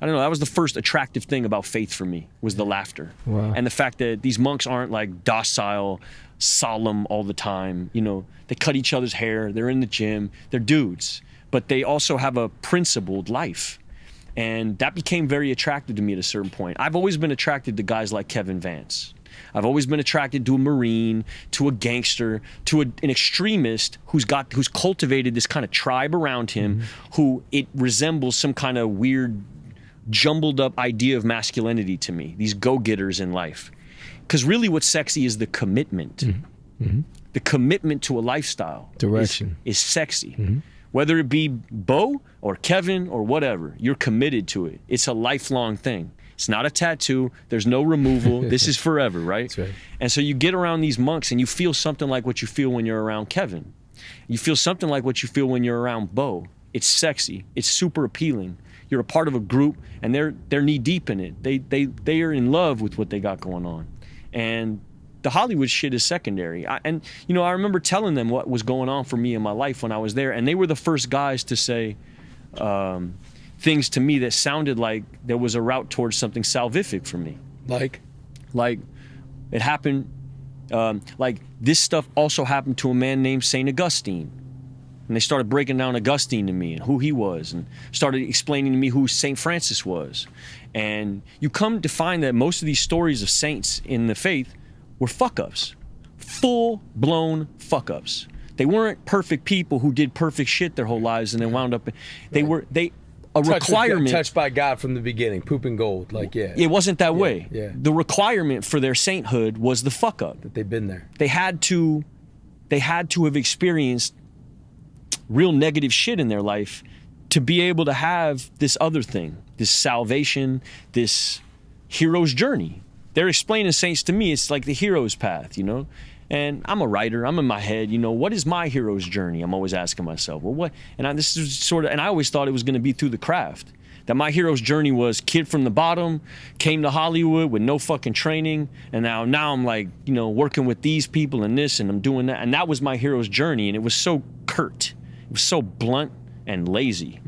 I don't know, that was the first attractive thing about faith for me, was the laughter. Wow. And the fact that these monks aren't like docile, solemn all the time. You know, they cut each other's hair, they're in the gym, they're dudes, but they also have a principled life. And that became very attractive to me at a certain point. I've always been attracted to guys like Kevin Vance. I've always been attracted to a Marine, to a gangster, to an extremist who's cultivated this kind of tribe around him, who it resembles some kind of weird, jumbled up idea of masculinity to me, these go-getters in life. Because really what's sexy is the commitment. The commitment to a lifestyle. Direction. Is sexy. Whether it be Bo or Kevin or whatever, you're committed to it. It's a lifelong thing. It's not a tattoo. There's no removal. This is forever, right? That's right. And so you get around these monks and you feel something like what you feel when you're around Kevin. You feel something like what you feel when you're around Bo. It's sexy. It's super appealing. You're a part of a group and they're knee deep in it. They are in love with what they got going on. And the Hollywood shit is secondary. I remember telling them what was going on for me in my life when I was there, and they were the first guys to say things to me that sounded like there was a route towards something salvific for me. Like it happened, like this stuff also happened to a man named St. Augustine. And they started breaking down Augustine to me and who he was, and started explaining to me who St. Francis was. And you come to find that most of these stories of saints in the faith were fuck-ups, full-blown fuck-ups. They weren't perfect people who did perfect shit their whole lives and then wound up. Requirement. Touched by God from the beginning, pooping gold, like It wasn't that way. Yeah. The requirement for their sainthood was the fuck-up. That they've been there. They had to have experienced real negative shit in their life to be able to have this other thing, this salvation, this hero's journey. They're explaining saints to me, it's like the hero's path, you know? And I'm a writer, I'm in my head, you know, what is my hero's journey? I'm always asking myself, well, what? And I always thought it was gonna be through the craft. That my hero's journey was kid from the bottom, came to Hollywood with no fucking training, and now I'm like, you know, working with these people and this, and I'm doing that. And that was my hero's journey, and it was so curt. It was so blunt and lazy.